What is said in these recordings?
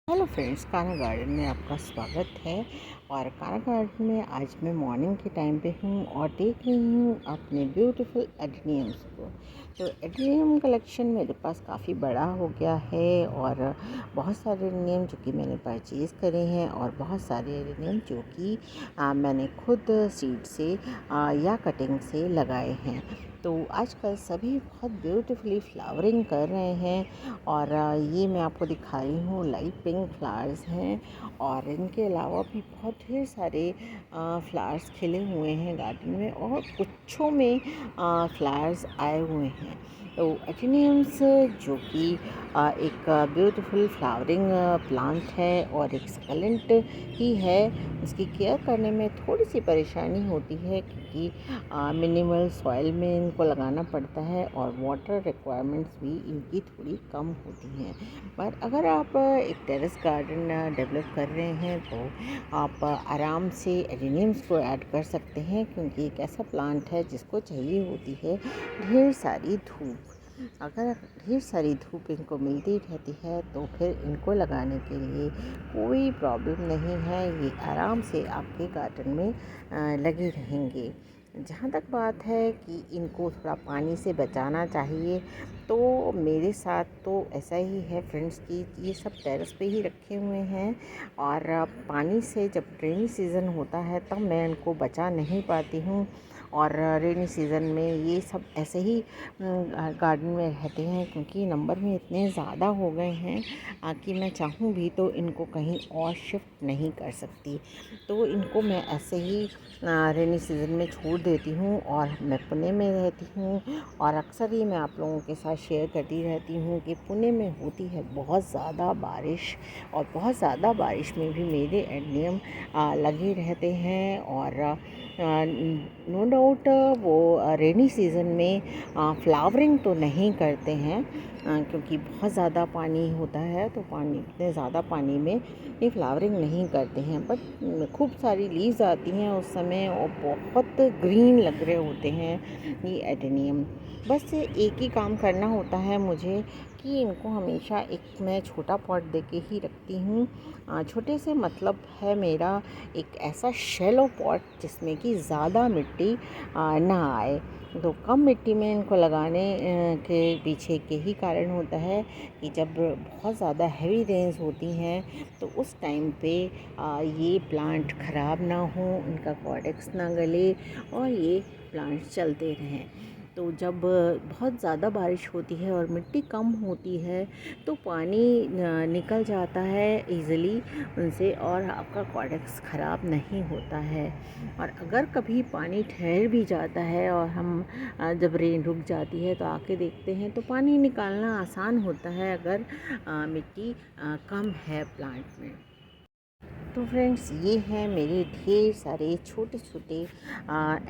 Hello friends, Kanha garden में आपका स्वागत है। और कान्हा गार्डन में आज मैं मॉर्निंग के टाइम पे हूँ और देख रही हूँ अपने ब्यूटीफुल एडेनियम्स को। तो एडेनियम कलेक्शन मेरे पास काफ़ी बड़ा हो गया है और बहुत सारे एडेनियम जो कि मैंने परचेज़ करे हैं और बहुत सारे एडेनियम जो कि मैंने खुद सीड से या कटिंग से लगाए हैं। तो आजकल सभी बहुत ब्यूटीफुली फ्लावरिंग कर रहे हैं और ये मैं आपको दिखा रही हूँ लाइट पिंक फ्लावर्स हैं। और इनके अलावा भी बहुत ढेर सारे फ्लावर्स खिले हुए हैं गार्डन में और गुच्छों में फ्लावर्स आए हुए हैं। तो एटेनियम्स जो कि एक ब्यूटीफुल फ्लावरिंग प्लांट है और एक सकलेंट ही है। इसकी केयर करने में थोड़ी सी परेशानी होती है क्योंकि मिनिमल सॉइल में इनको लगाना पड़ता है और वाटर रिक्वायरमेंट्स भी इनकी थोड़ी कम होती हैं। पर अगर आप एक टेरेस गार्डन डेवलप कर रहे हैं तो आप आराम से एडेनियम्स को ऐड कर सकते हैं, क्योंकि एक ऐसा प्लांट है जिसको चाहिए होती है ढेर सारी धूप। अगर ढेर सारी धूप इनको मिलती रहती है तो फिर इनको लगाने के लिए कोई प्रॉब्लम नहीं है। ये आराम से आपके गार्डन में लगे रहेंगे। जहाँ तक बात है कि इनको थोड़ा पानी से बचाना चाहिए, तो मेरे साथ तो ऐसा ही है फ्रेंड्स कि ये सब टेरेस पे ही रखे हुए हैं और पानी से जब रेनी सीज़न होता है तब मैं इनको बचा नहीं पाती हूँ। और रेनी सीज़न में ये सब ऐसे ही गार्डन में रहते हैं, क्योंकि नंबर में इतने ज़्यादा हो गए हैं कि मैं चाहूँ भी तो इनको कहीं और शिफ्ट नहीं कर सकती। तो इनको मैं ऐसे ही रेनी सीज़न में छोड़ देती हूँ और मैं पुणे में रहती हूँ। और अक्सर ही मैं आप लोगों के साथ शेयर करती रहती हूँ कि पुणे में होती है बहुत ज़्यादा बारिश, और बहुत ज़्यादा बारिश में भी मेरे एडेनियम लगे रहते हैं। और नो डाउट वो रेनी सीज़न में फ्लावरिंग तो नहीं करते हैं, क्योंकि बहुत ज़्यादा पानी होता है, तो पानी इतने ज़्यादा पानी में ये फ्लावरिंग नहीं करते हैं। बट खूब सारी लीव्स आती हैं उस समय और बहुत ग्रीन लग रहे होते हैं ये एडेनियम। बस एक ही काम करना होता है मुझे कि इनको हमेशा एक मैं छोटा पॉट देके ही रखती हूँ। छोटे से मतलब है मेरा एक ऐसा शैलो पॉट जिसमें कि ज़्यादा मिट्टी ना आए। तो कम मिट्टी में इनको लगाने के पीछे के ही कारण होता है कि जब बहुत ज़्यादा हैवी रेन्स होती हैं तो उस टाइम पे ये प्लांट ख़राब ना हो, इनका कॉर्डेक्स ना गले और ये प्लांट चलते रहें। तो जब बहुत ज़्यादा बारिश होती है और मिट्टी कम होती है तो पानी निकल जाता है इजीली उनसे और आपका कॉर्डेक्स ख़राब नहीं होता है। और अगर कभी पानी ठहर भी जाता है और हम जब रेन रुक जाती है तो आके देखते हैं तो पानी निकालना आसान होता है अगर मिट्टी कम है प्लांट में। तो फ्रेंड्स, ये हैं मेरे ढेर सारे छोटे छोटे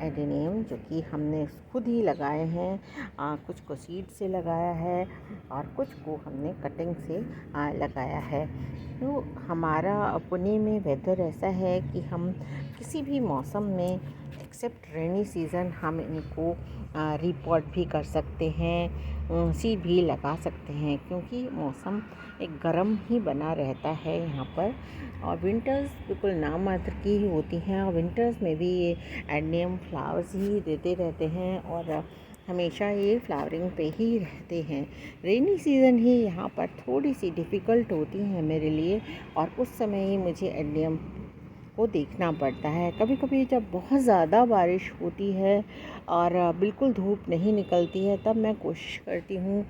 एडेनियम जो कि हमने खुद ही लगाए हैं। कुछ को सीड से लगाया है और कुछ को हमने कटिंग से लगाया है। तो हमारा पुणे में वेदर ऐसा है कि हम किसी भी मौसम में एक्सेप्ट रेनी सीज़न हम इनको रिपॉट भी कर सकते हैं, सीड भी लगा सकते हैं, क्योंकि मौसम एक गर्म ही बना रहता है यहाँ पर। और विंटर्स बिल्कुल नाम मात्र की ही होती हैं और विंटर्स में भी ये एडेनियम फ्लावर्स ही देते रहते हैं और हमेशा ये फ्लावरिंग पे ही रहते हैं। रेनी सीज़न ही यहाँ पर थोड़ी सी डिफ़िकल्ट होती है मेरे लिए और उस समय ही मुझे एडेनियम को देखना पड़ता है। कभी कभी जब बहुत ज़्यादा बारिश होती है और बिल्कुल धूप नहीं निकलती है तब मैं कोशिश करती हूँ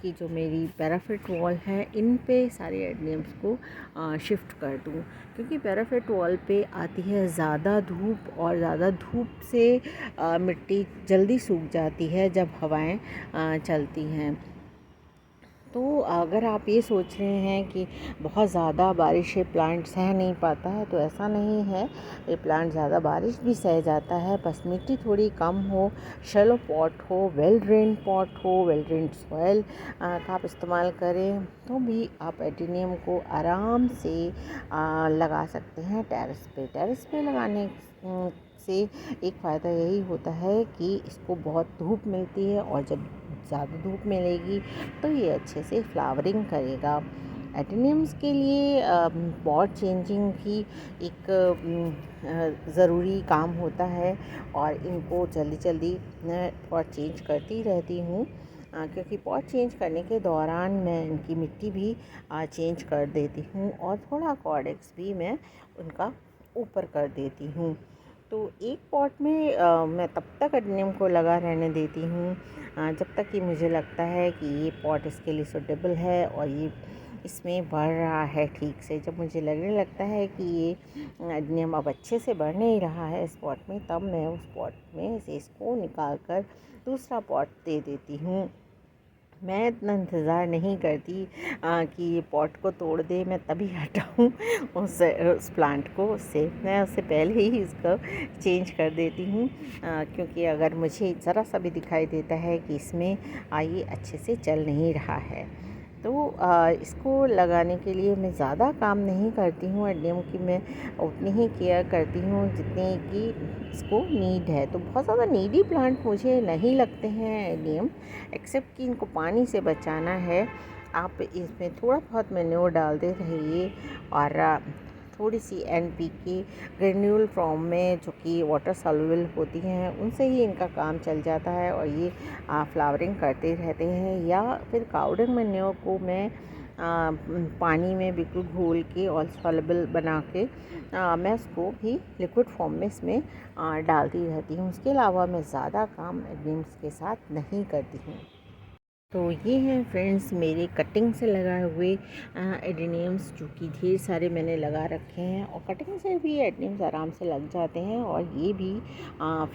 कि जो मेरी पैराफिट वॉल है इन पे सारे एडेनियम्स को शिफ्ट कर दूँ, क्योंकि पैराफिट वॉल पे आती है ज़्यादा धूप और ज़्यादा धूप से मिट्टी जल्दी सूख जाती है जब हवाएं चलती हैं। तो अगर आप ये सोच रहे हैं कि बहुत ज़्यादा बारिश से प्लांट सह नहीं पाता है, तो ऐसा नहीं है। ये प्लांट ज़्यादा बारिश भी सह जाता है, बस मिट्टी थोड़ी कम हो, शैलो पॉट हो, वेल ड्रेन पॉट हो, वेल ड्रेन सॉइल का आप इस्तेमाल करें तो भी आप एडेनियम को आराम से लगा सकते हैं टेरेस पे। टेरेस पे लगाने से एक फ़ायदा यही होता है कि इसको बहुत धूप मिलती है और जब ज़्यादा धूप मिलेगी तो ये अच्छे से फ्लावरिंग करेगा। एडेनियम्स के लिए पॉट चेंजिंग भी एक ज़रूरी काम होता है और इनको जल्दी जल्दी मैं पॉट चेंज करती रहती हूँ, क्योंकि पॉट चेंज करने के दौरान मैं इनकी मिट्टी भी चेंज कर देती हूँ और थोड़ा कॉर्डेक्स भी मैं उनका ऊपर कर देती हूँ। तो एक पॉट में मैं तब तक एडेनियम को लगा रहने देती हूँ जब तक कि मुझे लगता है कि ये पॉट इसके लिए सूटेबल है और ये इसमें बढ़ रहा है ठीक से। जब मुझे लगने लगता है कि ये एडेनियम अब अच्छे से बढ़ नहीं रहा है इस पॉट में, तब मैं उस पॉट में से इसको निकाल कर दूसरा पॉट दे देती हूँ। मैं इतना इंतज़ार नहीं करती कि ये पॉट को तोड़ दे मैं तभी हटाऊँ उस प्लांट को उससे। मैं उससे पहले ही इसको चेंज कर देती हूँ, क्योंकि अगर मुझे ज़रा सा भी दिखाई देता है कि इसमें ये अच्छे से चल नहीं रहा है, तो इसको लगाने के लिए मैं ज़्यादा काम नहीं करती हूँ। एडेनियम की मैं उतनी ही केयर करती हूँ जितनी कि इसको नीड है। तो बहुत ज़्यादा नीडी प्लांट मुझे नहीं लगते हैं एडेनियम, एक्सेप्ट कि इनको पानी से बचाना है। आप इसमें थोड़ा बहुत मैन्योर डालते रहिए और थोड़ी सी NPK ग्रेन्यूल फॉर्म में जो कि वाटर सॉल्युबल होती हैं उनसे ही इनका काम चल जाता है और ये फ्लावरिंग करते रहते हैं। या फिर काउडंग मैन्योर को मैं पानी में बिल्कुल घोल के और सॉल्युबल बना के मैं उसको भी लिक्विड फॉर्म में इसमें डालती रहती हूँ। उसके अलावा मैं ज़्यादा काम एडेनियम्स के साथ नहीं करती हूँ। तो ये हैं फ्रेंड्स मेरे कटिंग से लगाए हुए एडेनियम्स, जो कि ढेर सारे मैंने लगा रखे हैं और कटिंग से भी एडेनियम्स आराम से लग जाते हैं और ये भी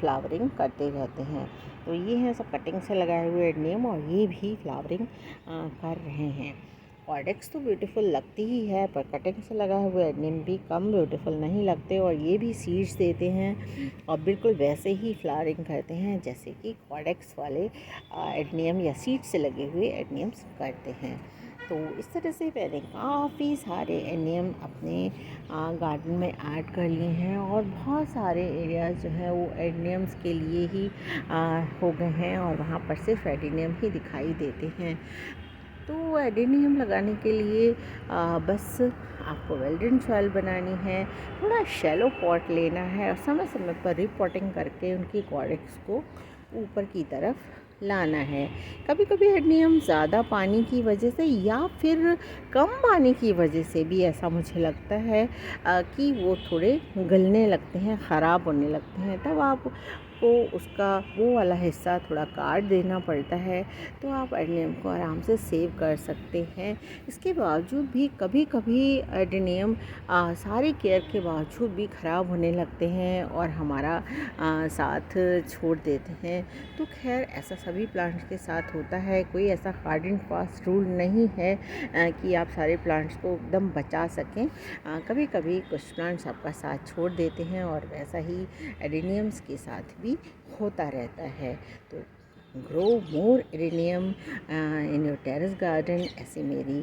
फ्लावरिंग करते रहते हैं। तो ये हैं सब कटिंग से लगाए हुए एडेनियम और ये भी फ्लावरिंग कर रहे हैं। कॉर्डेक्स तो ब्यूटीफुल लगती ही है, पर कटिंग से लगा हुआ एडेनियम भी कम ब्यूटीफुल नहीं लगते और ये भी सीड्स देते हैं और बिल्कुल वैसे ही फ्लावरिंग करते हैं जैसे कि कॉर्डेक्स वाले एडेनियम या सीड से लगे हुए एडेनियम्स करते हैं। तो इस तरह से मैंने काफ़ी सारे एडेनियम अपने गार्डन में ऐड कर लिए हैं और बहुत सारे एरियाज़ जो हैं वो एडेनियम्स के लिए ही हो गए हैं और वहाँ पर सिर्फ एडेनियम ही दिखाई देते हैं। तो एडेनियम लगाने के लिए बस आपको वेल्डेन सॉइल बनानी है, थोड़ा शैलो पॉट लेना है और समय समय पर रिपॉटिंग करके उनकी कॉर्डेक्स को ऊपर की तरफ लाना है। कभी कभी एडेनियम ज़्यादा पानी की वजह से या फिर कम पानी की वजह से भी ऐसा मुझे लगता है कि वो थोड़े गलने लगते हैं, ख़राब होने लगते हैं। तब आप को उसका वो वाला हिस्सा थोड़ा काट देना पड़ता है, तो आप एडेनियम को आराम से सेव कर सकते हैं। इसके बावजूद भी कभी कभी एडेनियम सारी केयर के बावजूद भी ख़राब होने लगते हैं और हमारा साथ छोड़ देते हैं। तो खैर ऐसा सभी प्लांट्स के साथ होता है, कोई ऐसा हार्ड एंड फास्ट रूल नहीं है कि आप सारे प्लांट्स को एकदम बचा सकें। कभी कभी कुछ प्लांट्स आपका साथ छोड़ देते हैं और वैसा ही एडेनियम्स के साथ भी होता रहता है। तो grow more adenium in your terrace garden, ऐसी मेरी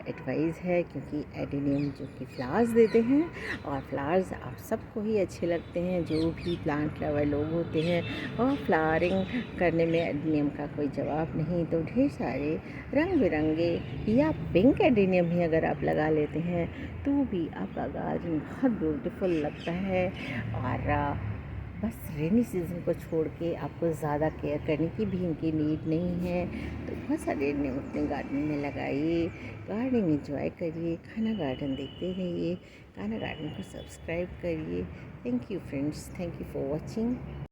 एडवाइस है, क्योंकि एडेनियम जो कि फ्लावर्स देते हैं और फ्लावर्स आप सबको ही अच्छे लगते हैं। जो भी प्लांट लवर लोग होते हैं और फ्लावरिंग करने में एडेनियम का कोई जवाब नहीं। तो ढेर सारे रंग बिरंगे या पिंक एडेनियम ही अगर आप लगा लेते हैं तो भी आपका गार्डन बहुत ब्यूटीफुल लगता है। और बस रेनी सीज़न को छोड़ के आपको ज़्यादा केयर करने की भी इनकी नीड नहीं है। तो बहुत सारे एडेनियम अपने गार्डन में लगाइए, गार्डनिंग एंजॉय करिए, खाना गार्डन देखते रहिए, खाना गार्डन को सब्सक्राइब करिए। Thank you friends, thank you for watching.